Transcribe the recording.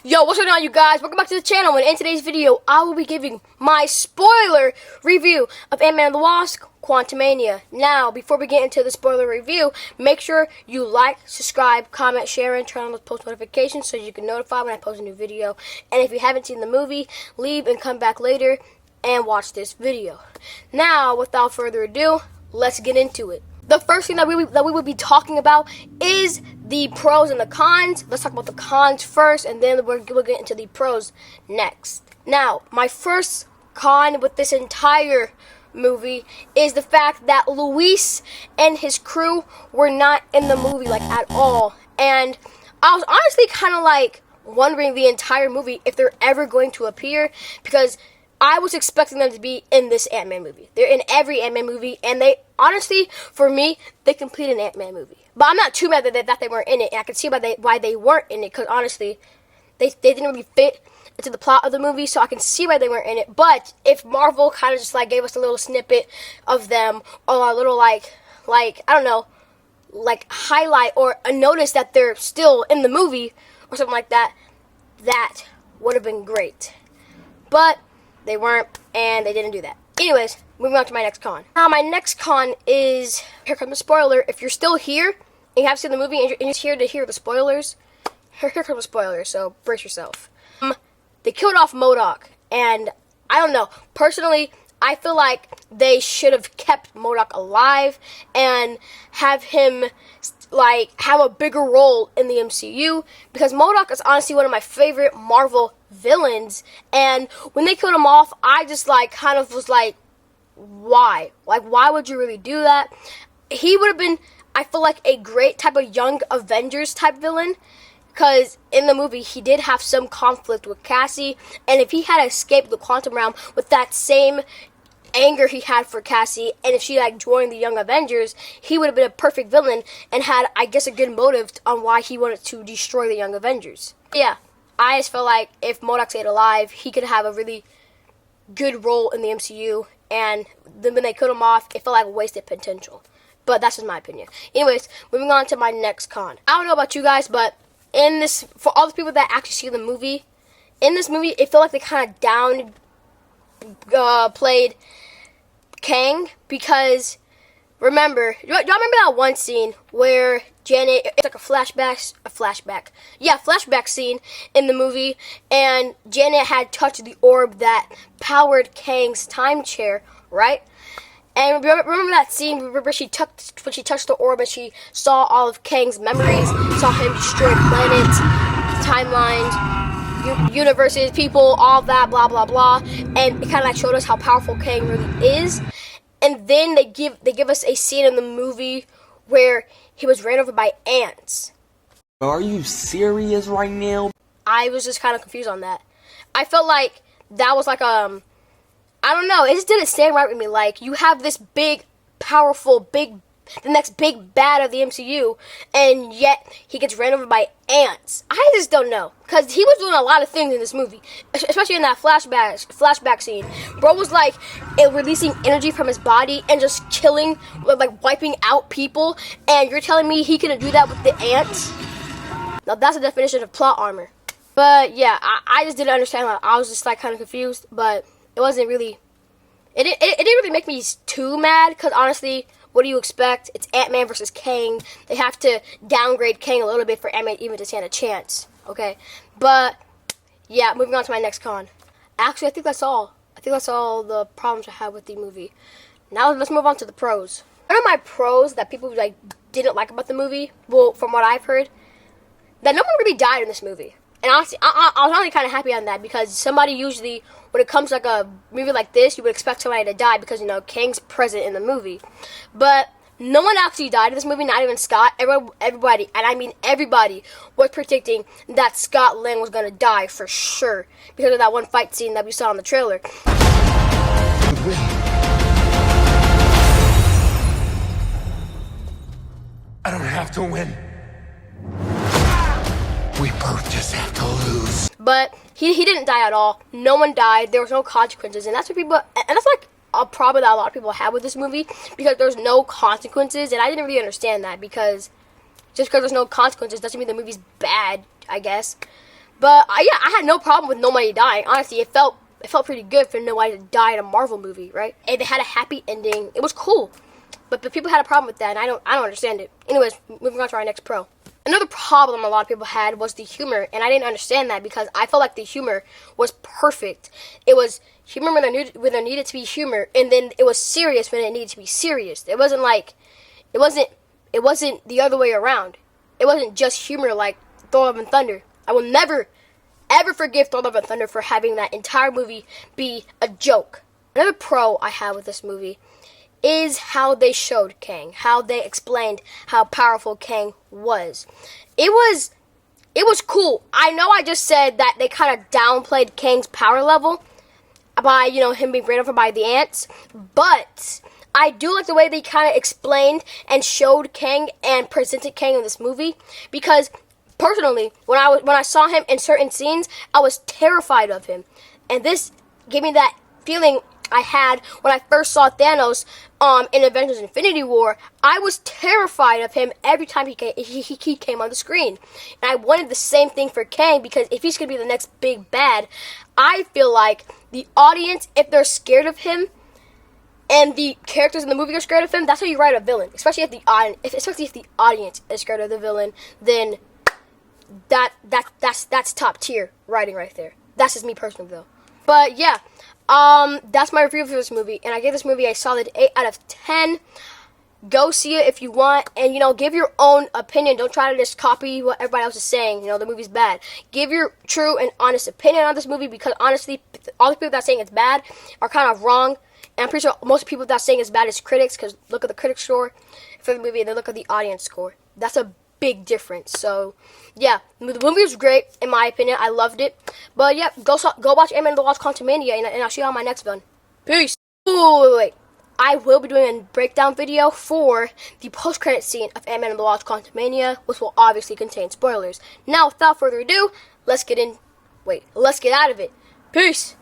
Yo, what's going on, you guys? Welcome back to the channel, and in today's video, I will be giving my spoiler review of Ant-Man and the Wasp, Quantumania. Now, before we get into the spoiler review, make sure you like, subscribe, comment, share, and turn on those post notifications so you can notify when I post a new video. And if you haven't seen the movie, leave and come back later and watch this video. Now, without further ado, let's get into it. The first thing that we will be talking about is the pros and the cons. Let's talk about the cons first, and then we'll get into the pros next. Now, my first con with this entire movie is the fact that Luis and his crew were not in the movie, like, at all. And I was honestly kind of, like, wondering the entire movie if they're ever going to appear, because I was expecting them to be in this Ant-Man movie. They're in every Ant-Man movie, and they, honestly, for me, they complete an Ant-Man movie. But I'm not too mad that they weren't in it, and I can see why they weren't in it, because honestly, they didn't really fit into the plot of the movie, so I can see why they weren't in it. But if Marvel kind of just, like, gave us a little snippet of them, or a little, like, I don't know, like, highlight, or a notice that they're still in the movie, or something like that, that would have been great. But they weren't, and they didn't do that. Anyways, moving on to my next con. Now, my next con is, here comes the spoiler. If you're still here, and you haven't seen the movie, and you're just here to hear the spoilers, here comes the spoilers, so brace yourself. They killed off MODOK, and I don't know. Personally, I feel like they should have kept MODOK alive and have him, like, have a bigger role in the MCU, because MODOK is honestly one of my favorite Marvel villains, and when they killed him off, I just, like, kind of was like, why? Like, why would you really do that? He would have been, I feel like, a great type of Young Avengers type villain, because in the movie, he did have some conflict with Cassie, and if he had escaped the quantum realm with that same anger he had for Cassie, and if she, like, joined the Young Avengers, he would have been a perfect villain and had, I guess, a good motive on why he wanted to destroy the Young Avengers. Yeah, I just felt like if MODOK stayed alive, he could have a really good role in the MCU, and then when they cut him off, it felt like wasted potential. But that's just my opinion. Anyways, moving on to my next con. I don't know about you guys, but in this, for all the people that actually see the movie, in this movie, it felt like they kind of played Kang, because remember, y'all remember that one scene where Janet, it's like a flashback scene in the movie, and Janet had touched the orb that powered Kang's time chair, right? And remember that scene where she touched the orb and she saw all of Kang's memories, saw him destroy planets, timelines, universes, people, all that, blah, blah, blah. And it kind of, like, showed us how powerful Kang really is. And then they give us a scene in the movie where he was ran over by ants. Are you serious right now? I was just kind of confused on that. I felt like that was like, I don't know, it just didn't stand right with me. Like, you have this big, powerful, the next big bad of the MCU, and yet he gets ran over by ants. I just don't know, because he was doing a lot of things in this movie, especially in that flashback scene. Bro was, like, releasing energy from his body and just killing, like, wiping out people, and you're telling me he couldn't do that with the ants? Now, that's the definition of plot armor. But, yeah, I just didn't understand that. I was just, like, kind of confused, but it wasn't really, it didn't really make me too mad, because honestly, what do you expect? It's Ant-Man versus Kang. They have to downgrade Kang a little bit for Ant-Man even to stand a chance, okay? But, yeah, moving on to my next con. Actually, I think that's all. I think that's all the problems I have with the movie. Now, let's move on to the pros. One of my pros that people, like, didn't like about the movie, well, from what I've heard, that no one really died in this movie. And honestly, I was honestly kind of happy on that, because somebody usually, when it comes to, like, a movie like this, you would expect somebody to die because, you know, Kang's present in the movie. But no one actually died in this movie, not even Scott. Everybody, and I mean everybody, was predicting that Scott Lang was going to die for sure because of that one fight scene that we saw in the trailer. I don't have to win. We both just have to lose. But he didn't die at all. No one died. There was no consequences, and that's what people. And that's like a problem that a lot of people have with this movie, because there's no consequences, and I didn't really understand that, because just because there's no consequences doesn't mean the movie's bad, I guess. But yeah, I had no problem with nobody dying. Honestly, it felt pretty good for nobody to die in a Marvel movie, right? And they had a happy ending. It was cool. But people had a problem with that, and I don't understand it. Anyways, moving on to our next pro. Another problem a lot of people had was the humor, and I didn't understand that because I felt like the humor was perfect. It was humor when there needed to be humor, and then it was serious when it needed to be serious. It wasn't the other way around. It wasn't just humor like Thor: Love and Thunder. I will never, ever forgive Thor: Love and Thunder for having that entire movie be a joke. Another pro I have with this movie is how they showed Kang, how they explained how powerful Kang was. It was cool. I know I just said that they kind of downplayed Kang's power level by, him being ran over by the ants, but I do like the way they kind of explained and showed Kang and presented Kang in this movie, because personally, when I saw him in certain scenes, I was terrified of him, and this gave me that feeling I had when I first saw Thanos in Avengers Infinity War. I was terrified of him every time he came on the screen. And I wanted the same thing for Kang, because if he's going to be the next big bad, I feel like the audience, if they're scared of him, and the characters in the movie are scared of him, that's how you write a villain. Especially if the audience is scared of the villain, then that's top tier writing right there. That's just me personally, though. But yeah, that's my review for this movie, and I gave this movie a solid 8 out of 10. Go see it if you want, and give your own opinion. Don't try to just copy what everybody else is saying. The movie's bad. Give your true and honest opinion on this movie, because honestly, all the people that are saying it's bad are kind of wrong. And I'm pretty sure most people that are saying it's bad is critics, because look at the critic score for the movie and then look at the audience score. That's a big difference. So yeah, the movie was great in my opinion. I loved it. But yeah, go watch Ant-Man and the Wasp: Quantumania, and I'll see you on my next one. Peace. Ooh, wait. I will be doing a breakdown video for the post-credit scene of Ant-Man and the Wasp: Quantumania, which will obviously contain spoilers. Now, without further ado, let's get out of it. Peace.